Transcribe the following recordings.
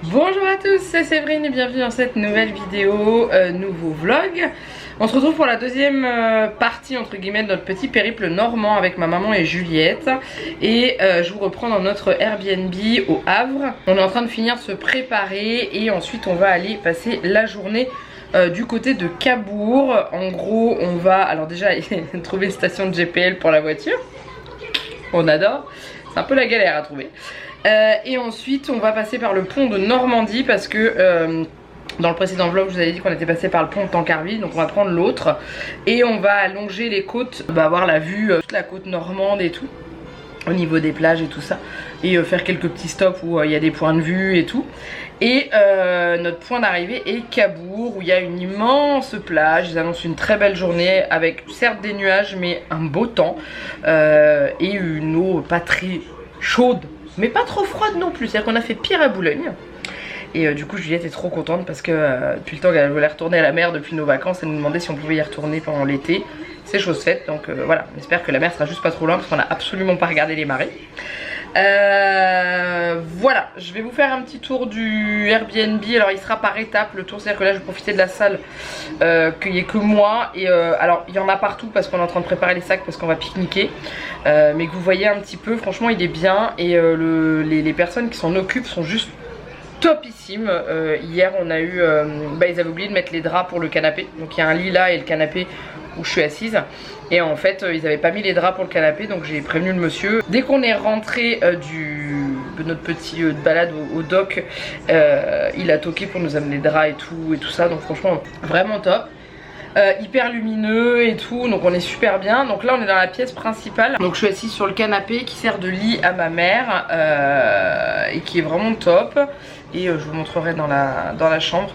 Bonjour à tous, c'est Séverine et bienvenue dans cette nouvelle vidéo, nouveau vlog. On se retrouve pour la deuxième partie entre guillemets de notre petit périple normand avec ma maman et Juliette. Et je vous reprends dans notre Airbnb au Havre. On est en train de finir de se préparer et ensuite on va aller passer la journée du côté de Cabourg. En gros on va, alors déjà trouver une station de GPL pour la voiture. On adore, c'est un peu la galère à trouver. Et ensuite on va passer par le pont de Normandie parce que dans le précédent vlog je vous avais dit qu'on était passé par le pont de Tancarville, donc on va prendre l'autre et on va longer les côtes, avoir la vue, toute la côte normande et tout au niveau des plages et tout ça, et faire quelques petits stops où il y a des points de vue et tout. Et notre point d'arrivée est Cabourg où il y a une immense plage. Ils annoncent une très belle journée avec certes des nuages mais un beau temps et une eau pas très chaude mais pas trop froide non plus, c'est-à-dire qu'on a fait pire à Boulogne. Et du coup Juliette est trop contente parce que depuis le temps qu'elle voulait retourner à la mer depuis nos vacances, elle nous demandait si on pouvait y retourner pendant l'été. C'est chose faite, donc voilà, on espère que la mer sera juste pas trop loin parce qu'on a absolument pas regardé les marées. Voilà, je vais vous faire un petit tour du Airbnb. Alors il sera par étapes le tour, c'est à dire que là je vais profiter de la salle, qu'il n'y ait que moi. Et alors il y en a partout parce qu'on est en train de préparer les sacs parce qu'on va pique-niquer, mais que vous voyez un petit peu, franchement il est bien. Et les personnes qui s'en occupent sont juste topissime. Hier on a eu, ils avaient oublié de mettre les draps pour le canapé, donc il y a un lit là et le canapé où je suis assise, et en fait ils avaient pas mis les draps pour le canapé, donc j'ai prévenu le monsieur. Dès qu'on est rentré de notre petit balade au dock, il a toqué pour nous amener les draps et tout ça, donc franchement vraiment top. Hyper lumineux et tout, donc on est super bien. Donc là on est dans la pièce principale, donc je suis assise sur le canapé qui sert de lit à ma mère, et qui est vraiment top. Et je vous montrerai dans la chambre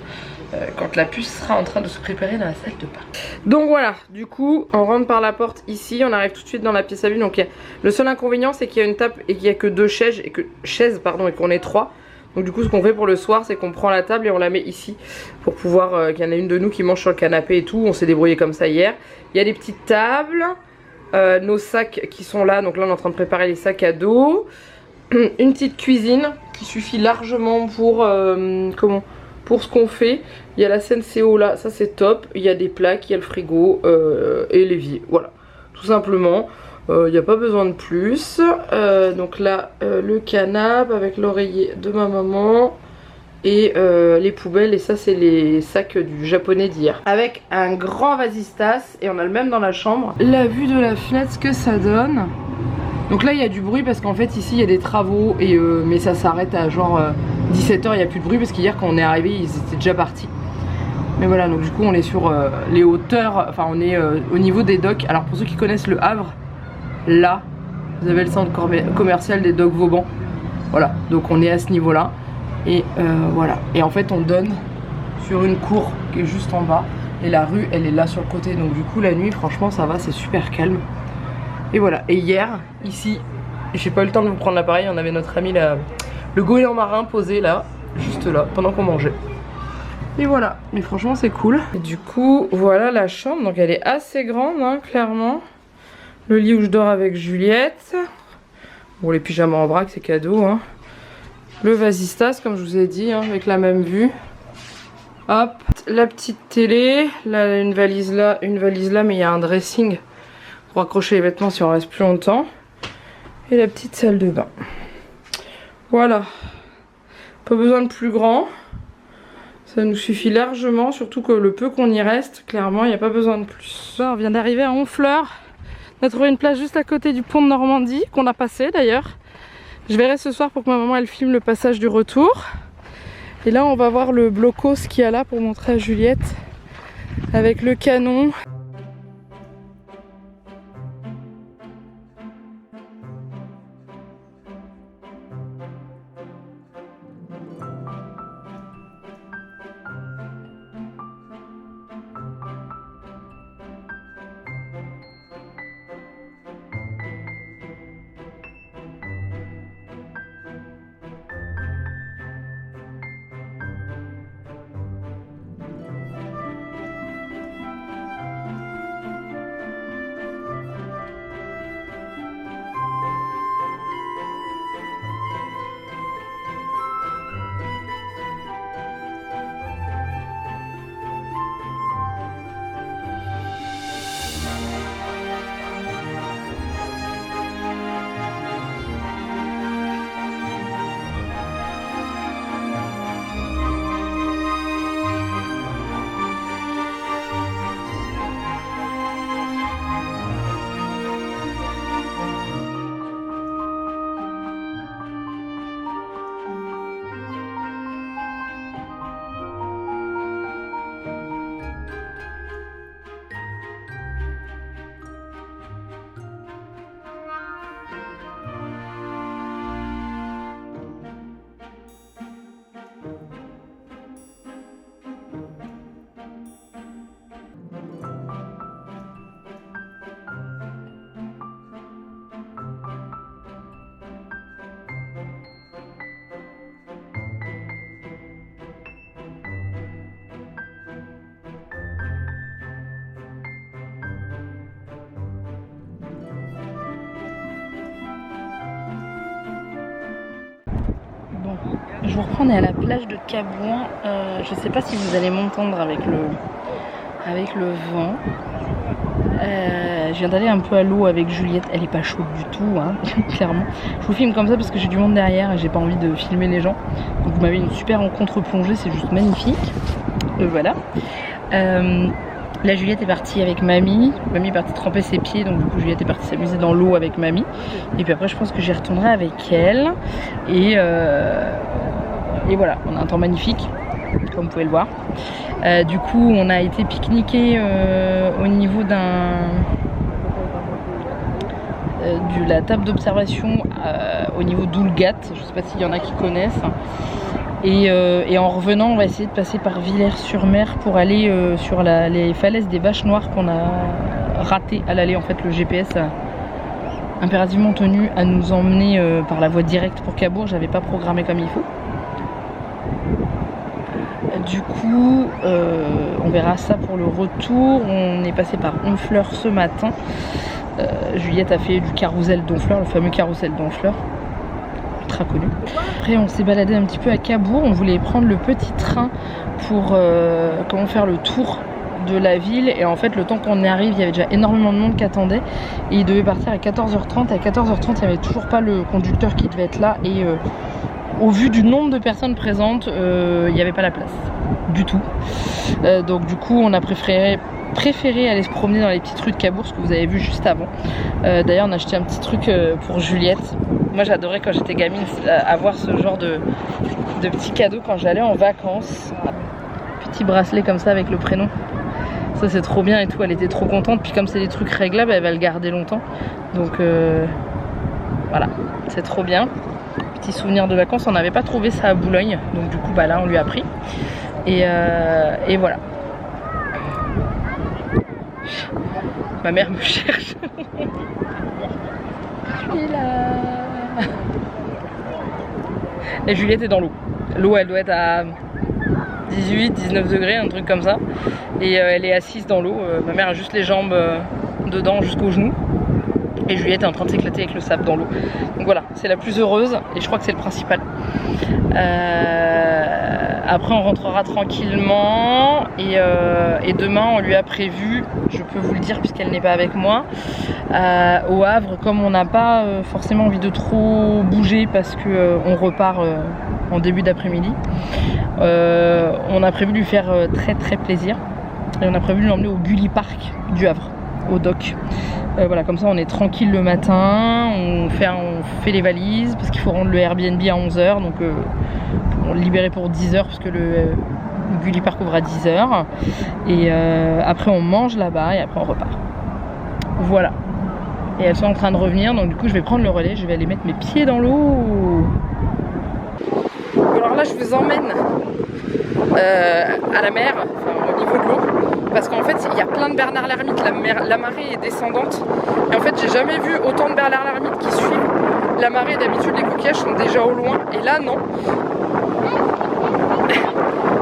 quand la puce sera en train de se préparer dans la salle de bain. Donc voilà, du coup on rentre par la porte ici, on arrive tout de suite dans la pièce à vue. Donc le seul inconvénient c'est qu'il y a une table et qu'il n'y a que deux chaises et qu'on est trois. Donc du coup ce qu'on fait pour le soir c'est qu'on prend la table et on la met ici pour pouvoir qu'il y en ait une de nous qui mange sur le canapé et tout. On s'est débrouillé comme ça hier. Il y a des petites tables, nos sacs qui sont là, donc là on est en train de préparer les sacs à dos. Une petite cuisine qui suffit largement pour ce qu'on fait. Il y a la Senseo là, ça c'est top. Il y a des plaques, il y a le frigo et l'évier, voilà, tout simplement. Il n'y a pas besoin de plus. Donc là le canapé avec l'oreiller de ma maman et les poubelles, et ça c'est les sacs du japonais d'hier, avec un grand vasistas, et on a le même dans la chambre. La vue de la fenêtre, ce que ça donne. Donc là il y a du bruit parce qu'en fait ici il y a des travaux, et mais ça s'arrête à genre 17 h, il n'y a plus de bruit parce qu'hier quand on est arrivé ils étaient déjà partis. Mais voilà, donc du coup on est sur les hauteurs, enfin on est au niveau des docks. Alors pour ceux qui connaissent le Havre, là vous avez le centre commercial des docks Vauban. Voilà, donc on est à ce niveau là. Et voilà, et en fait on donne sur une cour qui est juste en bas, et la rue elle est là sur le côté. Donc du coup la nuit franchement ça va, c'est super calme. Et voilà, et hier, ici, j'ai pas eu le temps de vous prendre l'appareil, on avait notre ami là, le goéland marin posé là, juste là, pendant qu'on mangeait. Et voilà, mais franchement c'est cool. Et du coup, voilà la chambre, donc elle est assez grande, hein, clairement. Le lit où je dors avec Juliette. Bon, les pyjamas en vrac, c'est cadeau, hein. Le vasistas, comme je vous ai dit, hein, avec la même vue. Hop, la petite télé, là une valise là, mais il y a un dressing pour accrocher les vêtements si on reste plus longtemps. Et la petite salle de bain. Voilà. Pas besoin de plus grand. Ça nous suffit largement, surtout que le peu qu'on y reste, clairement, il n'y a pas besoin de plus. Là, on vient d'arriver à Honfleur. On a trouvé une place juste à côté du pont de Normandie, qu'on a passé d'ailleurs. Je verrai ce soir pour que ma maman elle filme le passage du retour. Et là, on va voir le blocos qu'il y a là pour montrer à Juliette. Avec le canon. je vous reprends, on est à la plage de Cabourg. Je sais pas si vous allez m'entendre avec le vent. Je viens d'aller un peu à l'eau avec Juliette, elle est pas chaude du tout, hein, clairement. Je vous filme comme ça parce que j'ai du monde derrière et j'ai pas envie de filmer les gens. Donc vous m'avez une super rencontre plongée, c'est juste magnifique. Voilà. Là Juliette est partie avec mamie. Mamie est partie tremper ses pieds, donc du coup Juliette est partie s'amuser dans l'eau avec mamie. Et puis après je pense que j'y retournerai avec elle. Et voilà, on a un temps magnifique, comme vous pouvez le voir. Du coup on a été pique-niquer au niveau de la table d'observation au niveau d'Oulgat. Je sais pas s'il y en a qui connaissent. Et en revenant, on va essayer de passer par Villers-sur-Mer pour aller sur les falaises des Vaches Noires qu'on a raté à l'aller. En fait, le GPS a impérativement tenu à nous emmener par la voie directe pour Cabourg. J'avais pas programmé comme il faut. Du coup, on verra ça pour le retour. On est passé par Honfleur ce matin. Juliette a fait du carrousel d'Honfleur, le fameux carrousel d'Honfleur. Connu. Après on s'est baladé un petit peu à Cabourg, on voulait prendre le petit train pour faire le tour de la ville et en fait le temps qu'on y arrive il y avait déjà énormément de monde qui attendait et il devait partir à 14h30 et à 14h30 il n'y avait toujours pas le conducteur qui devait être là et au vu du nombre de personnes présentes il n'y avait pas la place du tout, donc du coup on a préféré aller se promener dans les petites rues de Cabourg, ce que vous avez vu juste avant. D'ailleurs on a acheté un petit truc pour Juliette. Moi j'adorais quand j'étais gamine avoir ce genre de petits cadeaux quand j'allais en vacances. Petit bracelet comme ça avec le prénom. Ça c'est trop bien et tout, elle était trop contente. Puis comme c'est des trucs réglables, elle va le garder longtemps. Donc voilà, c'est trop bien. Petit souvenir de vacances, on n'avait pas trouvé ça à Boulogne. Donc du coup bah là on lui a pris. Et voilà. Ma mère me cherche. Je suis là. Et Juliette est dans l'eau. L'eau elle doit être à 18-19 degrés, un truc comme ça. Et elle est assise dans l'eau. Ma mère a juste les jambes dedans jusqu'aux genoux. Et Juliette est en train de s'éclater avec le sable dans l'eau. Donc voilà, c'est la plus heureuse et je crois que c'est le principal. Après on rentrera tranquillement et demain on lui a prévu, je peux vous le dire puisqu'elle n'est pas avec moi, au Havre, comme on n'a pas forcément envie de trop bouger parce que on repart en début d'après-midi, on a prévu de lui faire très plaisir et on a prévu de l'emmener au Gulli Park du Havre, au dock. Voilà, comme ça on est tranquille le matin, on fait les valises parce qu'il faut rendre le Airbnb à 11h, donc on le libérait pour 10h parce que le Gulli Park ouvre à 10h et après on mange là-bas et après on repart. Voilà, et elles sont en train de revenir, donc du coup je vais prendre le relais, je vais aller mettre mes pieds dans l'eau. Alors là je vous emmène à la mer, enfin, au niveau de l'eau, parce qu'en fait il y a plein de Bernard l'ermite, la marée est descendante et en fait j'ai jamais vu autant de Bernard l'ermite qui suivent la marée. D'habitude les coquillages sont déjà au loin et là non.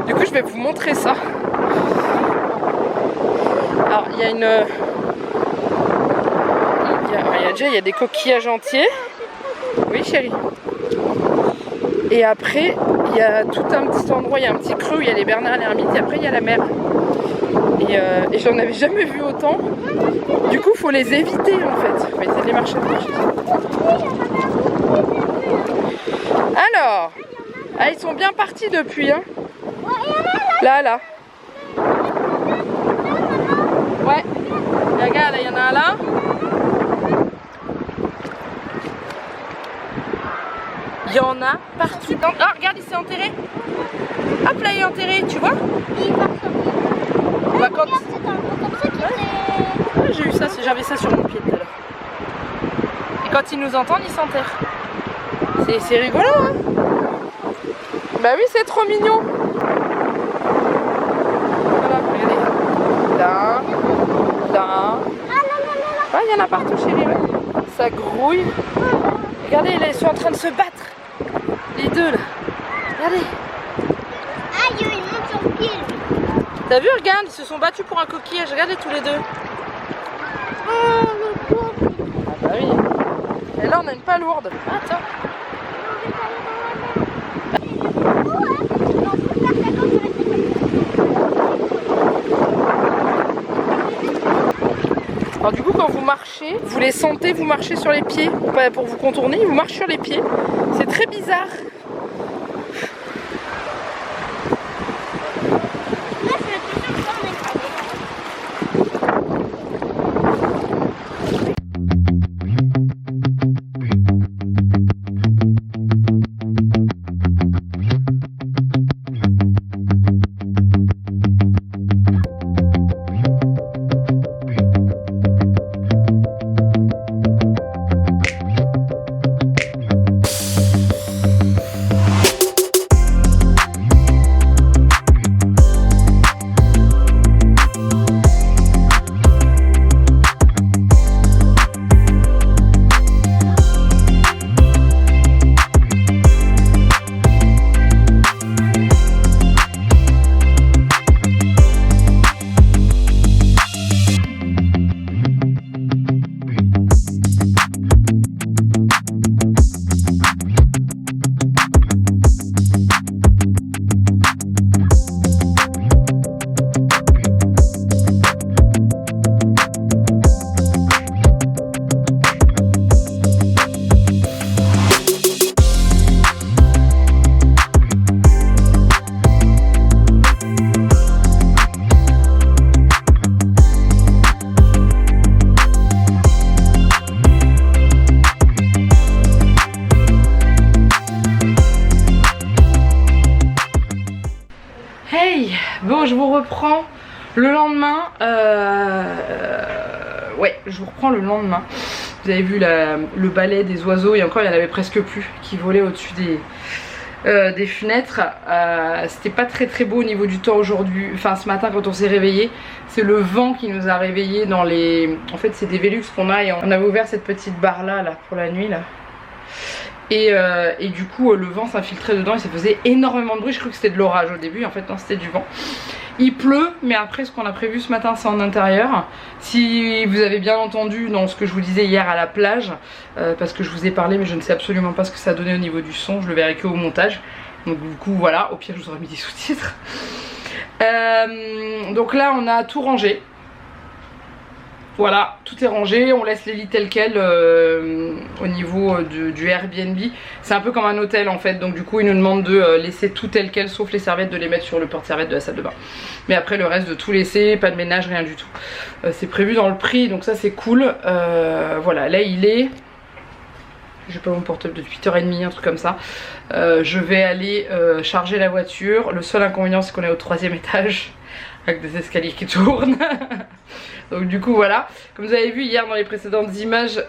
Du coup je vais vous montrer ça. Alors il y a il y a des coquillages entiers. Oui chérie. Et après il y a tout un petit endroit, il y a un petit creux où il y a les Bernard l'ermite et après il y a la mer. Et j'en avais jamais vu autant. Du coup faut les éviter en fait. On va essayer de les marcher. Alors, ils sont bien partis depuis hein. Là. Ouais. Et regarde, il y en a un là. Il y en a partout. Ah, regarde, il s'est enterré. Hop là, il est enterré, tu vois. Bah, quand... ouais, j'ai eu ça, j'avais ça sur mon pied tout à l'heure. Et quand ils nous entendent, ils s'enterrent. C'est rigolo, hein. Bah oui, c'est trop mignon. Voilà, regardez. Là. Ah, il y en a partout, chérie. Ouais. Ça grouille. Regardez, là, ils sont en train de se battre. Les deux, là. Regardez. Ah, il y a une monte sur le pied. T'as vu, regarde, ils se sont battus pour un coquillage. Regardez tous les deux. Oh, le pauvre. Ah bah oui. Et là, on a une palourde. Attends. marchez, vous les sentez, vous marchez sur les pieds pour vous contourner, ils vous marchent sur les pieds. C'est très bizarre. Bon, je vous reprends le lendemain. Ouais, je vous reprends le lendemain. Vous avez vu le balai des oiseaux, et encore il n'y en avait presque plus qui volaient au-dessus des fenêtres. C'était pas très beau au niveau du temps aujourd'hui, enfin ce matin quand on s'est réveillé. C'est le vent qui nous a réveillés dans les... En fait c'est des Velux qu'on a, et on avait ouvert cette petite barre là pour la nuit là. Et du coup le vent s'infiltrait dedans et ça faisait énormément de bruit. Je crois que c'était de l'orage au début, en fait non, c'était du vent. Il pleut, mais après ce qu'on a prévu ce matin c'est en intérieur. Si vous avez bien entendu dans ce que je vous disais hier à la plage, parce que je vous ai parlé mais je ne sais absolument pas ce que ça a donné au niveau du son, je le verrai que au montage. Donc du coup voilà, au pire je vous aurais mis des sous-titres. Donc là on a tout rangé. Voilà, tout est rangé, on laisse les lits tels quels au niveau du Airbnb. C'est un peu comme un hôtel en fait, donc du coup ils nous demandent de laisser tout tel quel, sauf les serviettes, de les mettre sur le porte-serviettes de la salle de bain. Mais après le reste de tout laisser, pas de ménage, rien du tout. C'est prévu dans le prix, donc ça c'est cool. Voilà, là il est... J'ai pas mon portable depuis 8h30, un truc comme ça. Je vais aller charger la voiture. Le seul inconvénient c'est qu'on est au 3e étage, avec des escaliers qui tournent. Donc du coup voilà, comme vous avez vu hier dans les précédentes images,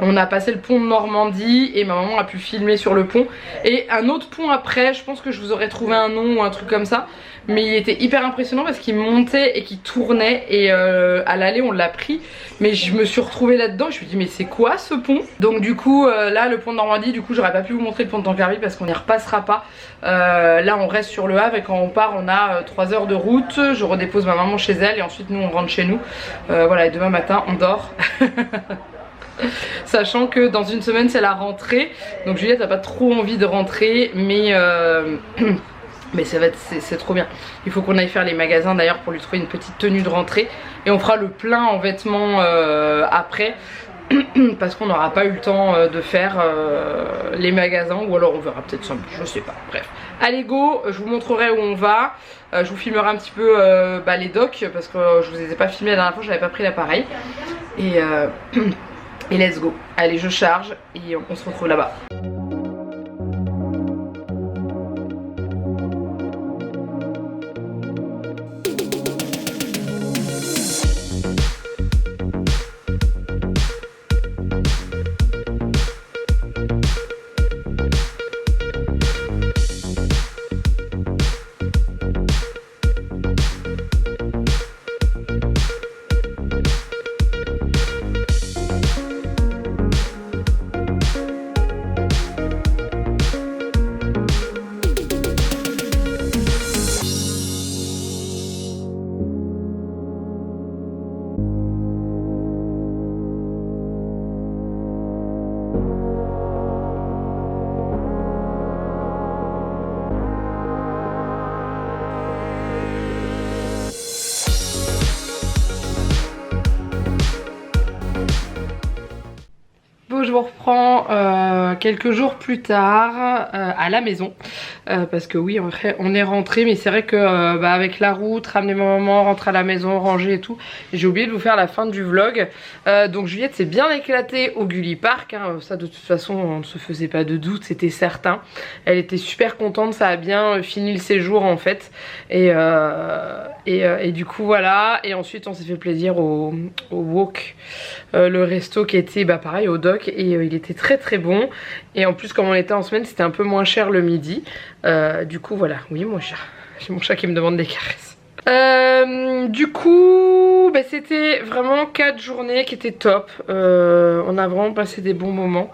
on a passé le pont de Normandie et ma maman a pu filmer sur le pont. Et un autre pont après, je pense que je vous aurais trouvé un nom ou un truc comme ça. Mais il était hyper impressionnant parce qu'il montait et qu'il tournait. Et à l'aller on l'a pris. Mais je me suis retrouvée là-dedans, je me suis dit mais c'est quoi ce pont? Donc du coup là le pont de Normandie, du coup j'aurais pas pu vous montrer le pont de Tancarville parce qu'on n'y repassera pas. Là on reste sur le Havre et quand on part on a 3 heures de route. Je redépose ma maman chez elle et ensuite nous on rentre chez nous. Voilà, et demain matin on dort. Sachant que dans une semaine c'est la rentrée. Donc Juliette a pas trop envie de rentrer, mais mais c'est trop bien. Il faut qu'on aille faire les magasins d'ailleurs pour lui trouver une petite tenue de rentrée. Et on fera le plein en vêtements après. Parce qu'on n'aura pas eu le temps de faire les magasins. Ou alors on verra peut-être ça, je sais pas. Bref. Allez go, je vous montrerai où on va. Je vous filmerai un petit peu les docks. Parce que je vous les ai pas filmés la dernière fois, j'avais pas pris l'appareil. Et let's go. Allez, je charge et on se retrouve là-bas. vous reprends quelques jours plus tard à la maison parce que oui, on est rentré, mais c'est vrai que avec la route, ramener ma maman, rentrer à la maison, ranger et tout, j'ai oublié de vous faire la fin du vlog. Donc Juliette s'est bien éclatée au Gulli Park, hein. Ça de toute façon on ne se faisait pas de doute, c'était certain. Elle était super contente, ça a bien fini le séjour en fait, et du coup voilà. Et ensuite on s'est fait plaisir au wok, le resto qui était pareil au dock, et il était très très bon. Et en plus comme on était en semaine, c'était un peu moins cher le midi. Du coup voilà, oui mon chat, j'ai mon chat qui me demande des caresses. Du coup c'était vraiment 4 journées qui étaient top. On a vraiment passé des bons moments.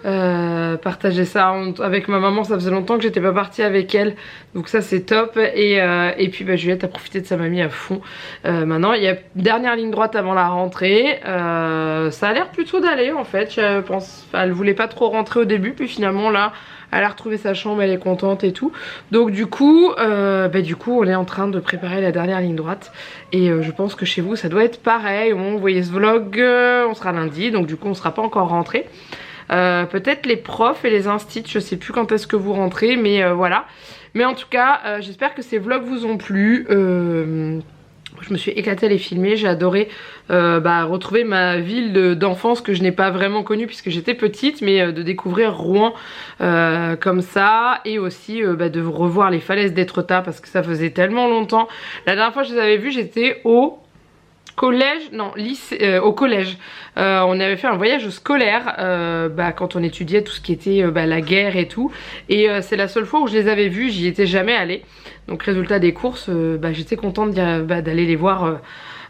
Partager ça avec ma maman, ça faisait longtemps que j'étais pas partie avec elle, donc ça c'est top. Et puis Juliette a profité de sa mamie à fond. Maintenant il y a dernière ligne droite avant la rentrée. Ça a l'air plutôt d'aller en fait, je pense. Enfin, elle voulait pas trop rentrer au début, puis finalement là elle a retrouvé sa chambre, elle est contente et tout. Donc du coup on est en train de préparer la dernière ligne droite. Et je pense que chez vous ça doit être pareil. Vous voyez ce vlog, on sera lundi, donc du coup on sera pas encore rentré. Peut-être les profs et les instits, je sais plus quand est-ce que vous rentrez, mais voilà. Mais en tout cas j'espère que ces vlogs vous ont plu. Je me suis éclatée à les filmer, j'ai adoré retrouver ma ville d'enfance que je n'ai pas vraiment connue puisque j'étais petite, mais de découvrir Rouen comme ça, et aussi de revoir les falaises d'Étretat parce que ça faisait tellement longtemps. La dernière fois que je les avais vues, j'étais au collège, non lycée, au collège. On avait fait un voyage scolaire quand on étudiait tout ce qui était la guerre et tout, et c'est la seule fois où je les avais vus, j'y étais jamais allée. Donc résultat des courses, j'étais contente d'aller les voir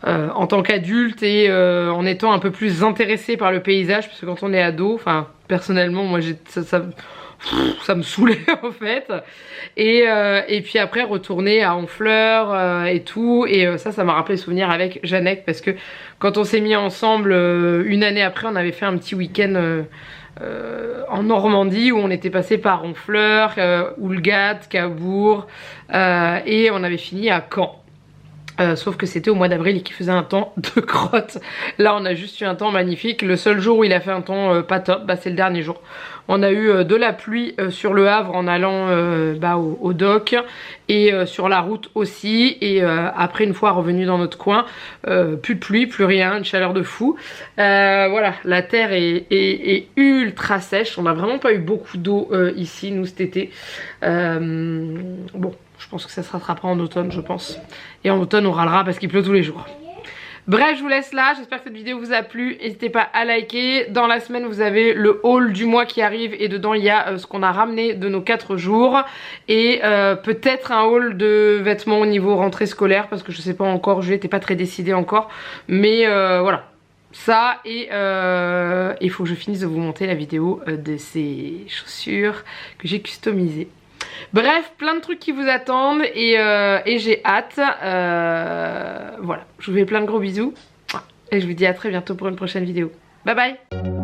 en tant qu'adulte, et en étant un peu plus intéressée par le paysage, parce que quand on est ado, enfin personnellement moi ça me saoulait en fait. Et puis après retourner à Honfleur et tout, et ça m'a rappelé souvenir avec Jeannette, parce que quand on s'est mis ensemble une année après, on avait fait un petit week-end en Normandie où on était passé par Honfleur, Houlgate, Cabourg, et on avait fini à Caen. Sauf que c'était au mois d'avril et qu'il faisait un temps de crotte. Là on a juste eu un temps magnifique. Le seul jour où il a fait un temps pas top, c'est le dernier jour. On a eu de la pluie sur le Havre en allant au dock, et sur la route aussi. Et après, une fois revenu dans notre coin, plus de pluie, plus rien, une chaleur de fou. Voilà, la terre est ultra sèche. On n'a vraiment pas eu beaucoup d'eau ici nous cet été. Bon, je pense que ça se rattrapera en automne, je pense. Et en automne on râlera parce qu'il pleut tous les jours. Bref, je vous laisse là, j'espère que cette vidéo vous a plu, n'hésitez pas à liker. Dans la semaine vous avez le haul du mois qui arrive, et dedans il y a ce qu'on a ramené de nos 4 jours, et peut-être un haul de vêtements au niveau rentrée scolaire, parce que je sais pas encore, je n'étais pas très décidée encore, mais voilà. Ça, et il faut que je finisse de vous monter la vidéo de ces chaussures que j'ai customisées. Bref, plein de trucs qui vous attendent, et j'ai hâte. Voilà, je vous fais plein de gros bisous et je vous dis à très bientôt pour une prochaine vidéo. Bye bye.